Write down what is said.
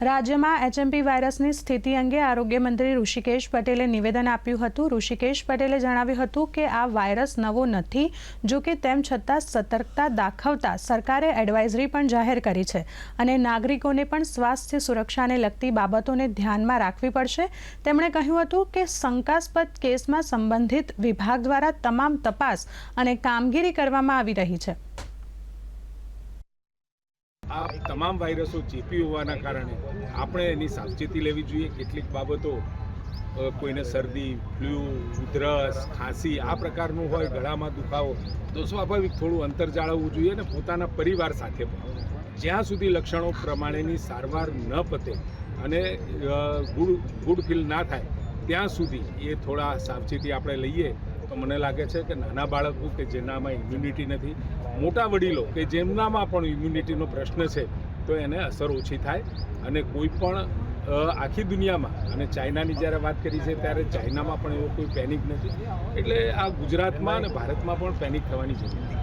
રાજ્યમાં એચએમપી વાયરસની સ્થિતિ અંગે આરોગ્ય મંત્રી ઋષિકેશ પટેલે નિવેદન આપ્યું હતું। ઋષિકેશ પટેલે જણાવ્યું હતું કે આ વાયરસ નવો નથી, જો કે તેમ છતાં સતર્કતા દાખવતા સરકારે એડવાઇઝરી પણ જાહેર કરી છે અને નાગરિકોને પણ સ્વાસ્થ્ય સુરક્ષાને લગતી બાબતોને ધ્યાનમાં રાખવી પડશે। તેમણે કહ્યું હતું કે શંકાસ્પદ કેસમાં સંબંધિત વિભાગ દ્વારા તમામ તપાસ અને કામગીરી કરવામાં આવી રહી છે। આ તમામ વાયરસો ચેપી હોવાના કારણે આપણે એની સાવચેતી લેવી જોઈએ। કેટલીક બાબતો, કોઈને શરદી, ફ્લૂ, ઉધરસ, ખાંસી આ પ્રકારનું હોય, ગળામાં દુખાવો, તો સ્વાભાવિક થોડું અંતર જાળવવું જોઈએ અને પોતાના પરિવાર સાથે પણ જ્યાં સુધી લક્ષણો પ્રમાણેની સારવાર ન પતે અને ગુડ ફીલ ના થાય ત્યાં સુધી એ થોડા સાવચેતી આપણે લઈએ તો મને લાગે છે કે નાના બાળકો કે જેનામાં ઇમ્યુનિટી નથી, મોટા વડીલો કે જેમનામાં પણ ઇમ્યુનિટીનો પ્રશ્ન છે, તો એને અસર ઓછી થાય અને કોઈ પણ આખી દુનિયામાં, અને ચાઇનાની જ્યારે વાત કરી છે ત્યારે ચાઇનામાં પણ એવો કોઈ પેનિક નથી, એટલે આ ગુજરાતમાં અને ભારતમાં પણ પેનિક થવાની જરૂર છે।